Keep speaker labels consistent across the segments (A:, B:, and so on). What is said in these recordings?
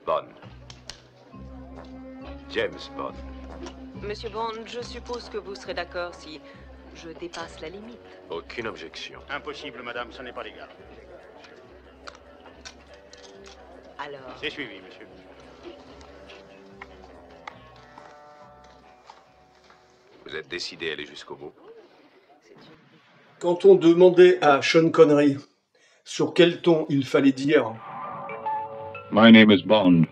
A: Bond. James Bond.
B: Monsieur Bond, je suppose que vous serez d'accord si je dépasse la limite.
A: Aucune objection.
C: Impossible, madame, ce n'est pas légal.
B: Alors,
C: C'est suivi, monsieur.
A: Vous êtes décidé à aller jusqu'au bout?
D: Quand on demandait à Sean Connery sur quel ton il fallait dire
E: « My name is Bond,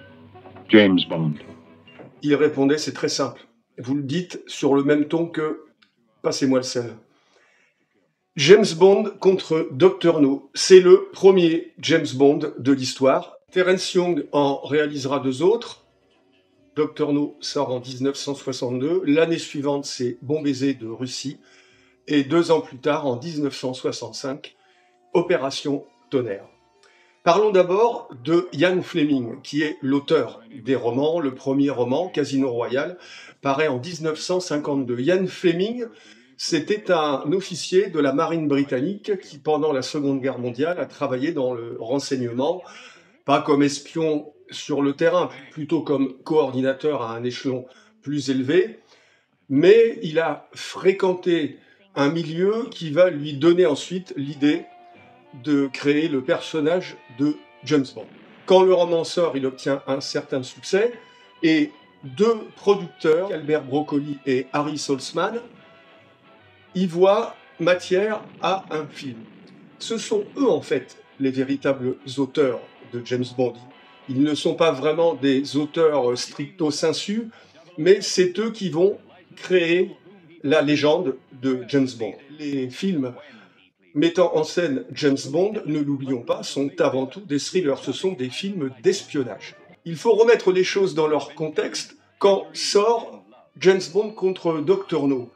E: James Bond »,
D: il répondait, c'est très simple. Vous le dites sur le même ton que « Passez-moi le sel ». James Bond contre Dr. No, c'est le premier James Bond de l'histoire. Terence Young en réalisera deux autres. Dr. No sort en 1962. L'année suivante, c'est Bon baiser de Russie. Et 2 ans plus tard, en 1965, Opération Tonnerre. Parlons d'abord de Ian Fleming, qui est l'auteur des romans. Le premier roman, Casino Royale, paraît en 1952. Ian Fleming, c'était un officier de la marine britannique qui, pendant la Seconde Guerre mondiale, a travaillé dans le renseignement, pas comme espion sur le terrain, plutôt comme coordinateur à un échelon plus élevé, mais il a fréquenté un milieu qui va lui donner ensuite l'idée de créer le personnage de James Bond. Quand le roman sort, il obtient un certain succès, et 2 producteurs, Albert Broccoli et Harry Saltzman, y voient matière à un film. Ce sont eux, en fait, les véritables auteurs de James Bond. Ils ne sont pas vraiment des auteurs stricto sensu, mais c'est eux qui vont créer la légende de James Bond. Les films mettant en scène James Bond, ne l'oublions pas, sont avant tout des thrillers, ce sont des films d'espionnage. Il faut remettre les choses dans leur contexte quand sort James Bond contre Dr. No.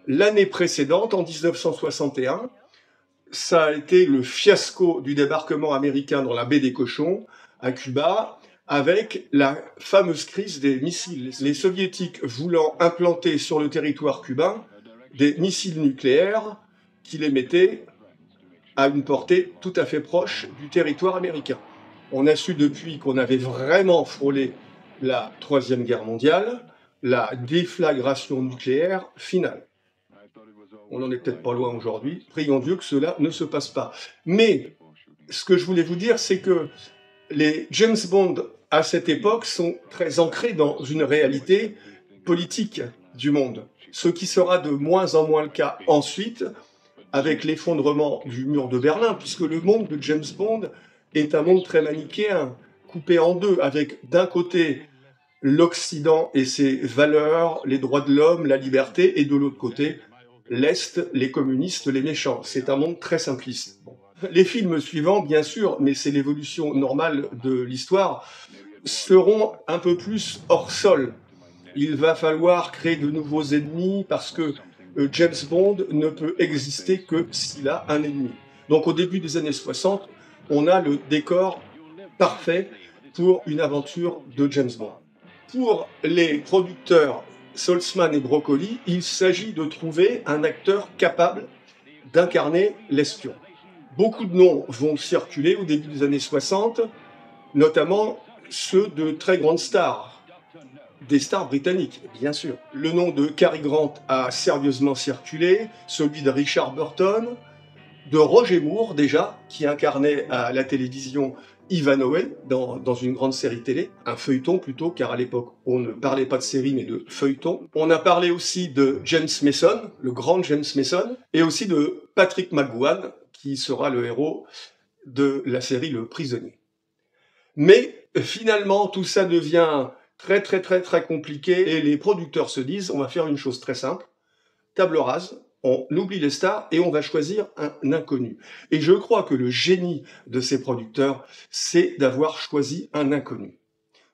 D: L'année précédente, en 1961, ça a été le fiasco du débarquement américain dans la baie des Cochons, à Cuba, avec la fameuse crise des missiles. Les soviétiques voulant implanter sur le territoire cubain des missiles nucléaires qui les mettaient à une portée tout à fait proche du territoire américain. On a su depuis qu'on avait vraiment frôlé la Troisième Guerre mondiale, la déflagration nucléaire finale. On n'en est peut-être pas loin aujourd'hui. Prions Dieu que cela ne se passe pas. Mais ce que je voulais vous dire, c'est que les James Bond, à cette époque, sont très ancrés dans une réalité politique du monde. Ce qui sera de moins en moins le cas ensuite, avec l'effondrement du mur de Berlin, puisque le monde de James Bond est un monde très manichéen, coupé en deux, avec d'un côté l'Occident et ses valeurs, les droits de l'homme, la liberté, et de l'autre côté, l'Est, les communistes, les méchants. C'est un monde très simpliste. Bon. Les films suivants, bien sûr, mais c'est l'évolution normale de l'histoire, seront un peu plus hors sol. Il va falloir créer de nouveaux ennemis parce que James Bond ne peut exister que s'il a un ennemi. Donc au début des années 60, on a le décor parfait pour une aventure de James Bond. Pour les producteurs Saltzman et Broccoli, il s'agit de trouver un acteur capable d'incarner l'espion. Beaucoup de noms vont circuler au début des années 60, notamment ceux de très grandes stars, des stars britanniques, bien sûr. Le nom de Cary Grant a sérieusement circulé, celui de Richard Burton, de Roger Moore déjà, qui incarnait à la télévision Ivanhoe dans une grande série télé, un feuilleton plutôt, car à l'époque on ne parlait pas de série mais de feuilleton. On a parlé aussi de James Mason, le grand James Mason, et aussi de Patrick McGoohan, qui sera le héros de la série Le Prisonnier. Mais finalement tout ça devient très compliqué et les producteurs se disent on va faire une chose très simple, table rase, on oublie les stars et on va choisir un inconnu. Et je crois que le génie de ces producteurs, c'est d'avoir choisi un inconnu.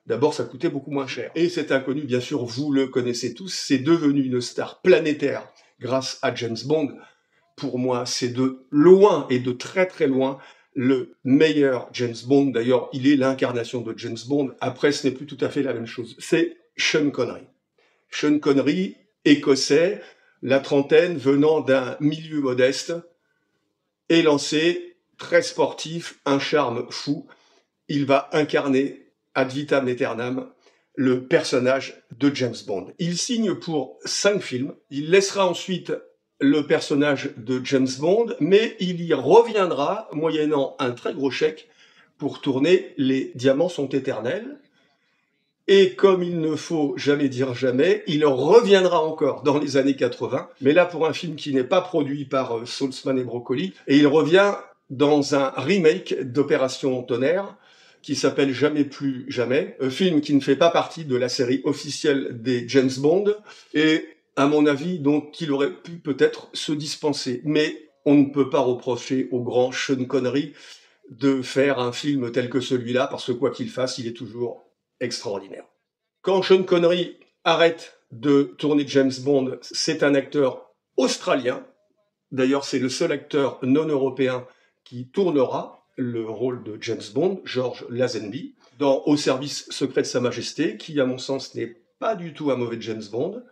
D: D'abord, ça coûtait beaucoup moins cher. Et cet inconnu, bien sûr, vous le connaissez tous, c'est devenu une star planétaire grâce à James Bond. Pour moi, c'est de loin et de très loin le meilleur James Bond. D'ailleurs, il est l'incarnation de James Bond. Après, ce n'est plus tout à fait la même chose. C'est Sean Connery. Sean Connery, écossais, la trentaine, venant d'un milieu modeste, élancé, très sportif, un charme fou. Il va incarner ad vitam aeternam le personnage de James Bond. Il signe pour 5 films. Il laissera ensuite le personnage de James Bond, mais il y reviendra moyennant un très gros chèque pour tourner Les Diamants sont éternels. Et comme il ne faut jamais dire jamais, il reviendra encore dans les années 80, mais là pour un film qui n'est pas produit par Saltzman et Broccoli, et il revient dans un remake d'Opération Tonnerre, qui s'appelle Jamais plus jamais, un film qui ne fait pas partie de la série officielle des James Bond, et à mon avis, dont il aurait pu peut-être se dispenser. Mais on ne peut pas reprocher au grand Sean Connery de faire un film tel que celui-là, parce que quoi qu'il fasse, il est toujours extraordinaire. Quand Sean Connery arrête de tourner James Bond, c'est un acteur australien. D'ailleurs, c'est le seul acteur non européen qui tournera le rôle de James Bond, George Lazenby, dans Au service secret de Sa Majesté, qui, à mon sens, n'est pas du tout un mauvais James Bond.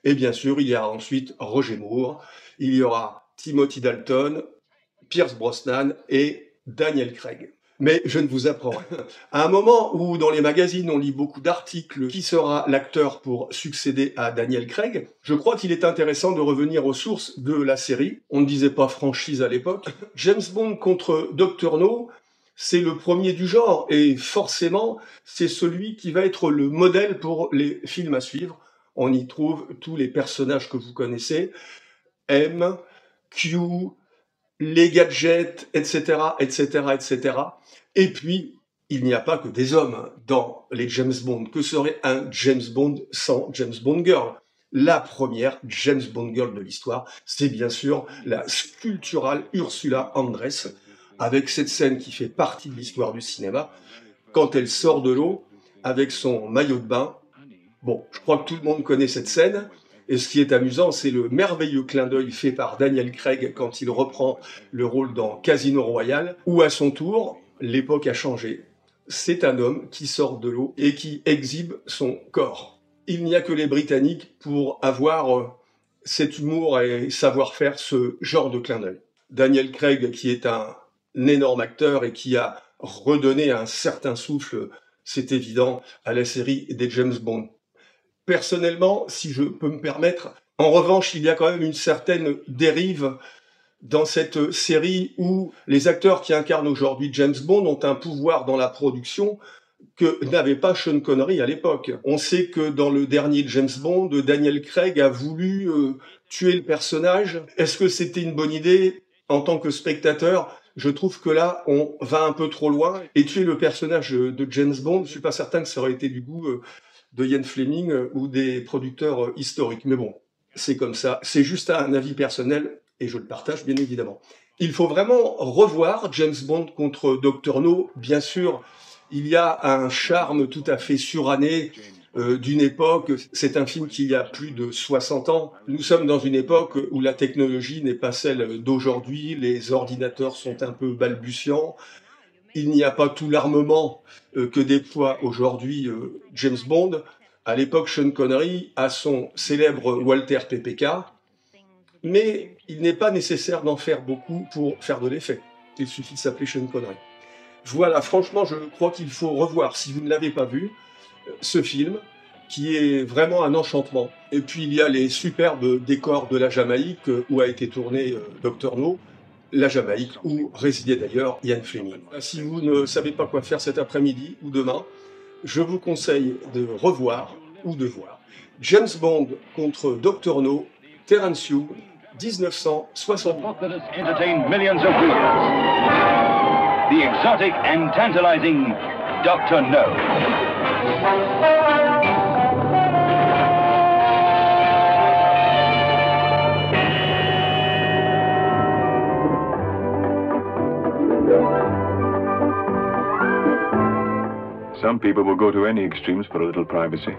D: Et bien sûr, il y aura ensuite Roger Moore, il y aura Timothy Dalton, Pierce Brosnan et Daniel Craig. Mais je ne vous apprends rien. À un moment où dans les magazines on lit beaucoup d'articles qui sera l'acteur pour succéder à Daniel Craig, je crois qu'il est intéressant de revenir aux sources de la série. On ne disait pas franchise à l'époque. James Bond contre Dr No, c'est le premier du genre et forcément c'est celui qui va être le modèle pour les films à suivre. On y trouve tous les personnages que vous connaissez, M, Q, les gadgets, etc., etc., etc. Et puis, il n'y a pas que des hommes dans les James Bond. Que serait un James Bond sans James Bond Girl? La première James Bond Girl de l'histoire, c'est bien sûr la sculpturale Ursula Andress, avec cette scène qui fait partie de l'histoire du cinéma, quand elle sort de l'eau avec son maillot de bain. Bon, je crois que tout le monde connaît cette scène. Et ce qui est amusant, c'est le merveilleux clin d'œil fait par Daniel Craig quand il reprend le rôle dans Casino Royale, où à son tour, l'époque a changé. C'est un homme qui sort de l'eau et qui exhibe son corps. Il n'y a que les Britanniques pour avoir cet humour et savoir faire ce genre de clin d'œil. Daniel Craig, qui est un énorme acteur et qui a redonné un certain souffle, c'est évident, à la série des James Bond. Personnellement, si je peux me permettre, en revanche, il y a quand même une certaine dérive dans cette série où les acteurs qui incarnent aujourd'hui James Bond ont un pouvoir dans la production que n'avait pas Sean Connery à l'époque. On sait que dans le dernier James Bond, Daniel Craig a voulu tuer le personnage. Est-ce que c'était une bonne idée? En tant que spectateur, je trouve que là, on va un peu trop loin. Et tuer le personnage de James Bond, je suis pas certain que ça aurait été du goût de Ian Fleming ou des producteurs historiques. Mais bon, c'est comme ça. C'est juste un avis personnel et je le partage bien évidemment. Il faut vraiment revoir James Bond contre Dr No. Bien sûr, il y a un charme tout à fait suranné d'une époque. C'est un film qui a plus de 60 ans. Nous sommes dans une époque où la technologie n'est pas celle d'aujourd'hui. Les ordinateurs sont un peu balbutiants. Il n'y a pas tout l'armement que déploie aujourd'hui James Bond. À l'époque, Sean Connery a son célèbre Walter PPK, mais il n'est pas nécessaire d'en faire beaucoup pour faire de l'effet. Il suffit de s'appeler Sean Connery. Voilà, franchement, je crois qu'il faut revoir, si vous ne l'avez pas vu, ce film, qui est vraiment un enchantement. Et puis, il y a les superbes décors de la Jamaïque, où a été tourné Dr No, la Jamaïque, où résidait d'ailleurs Ian Fleming. Si vous ne savez pas quoi faire cet après-midi ou demain, je vous conseille de revoir ou de voir James Bond contre Dr No, Terence Young, 1960.
E: That has entertained millions of readers. The exotic and tantalizing Dr. No. Some people will go to any extremes for a little privacy.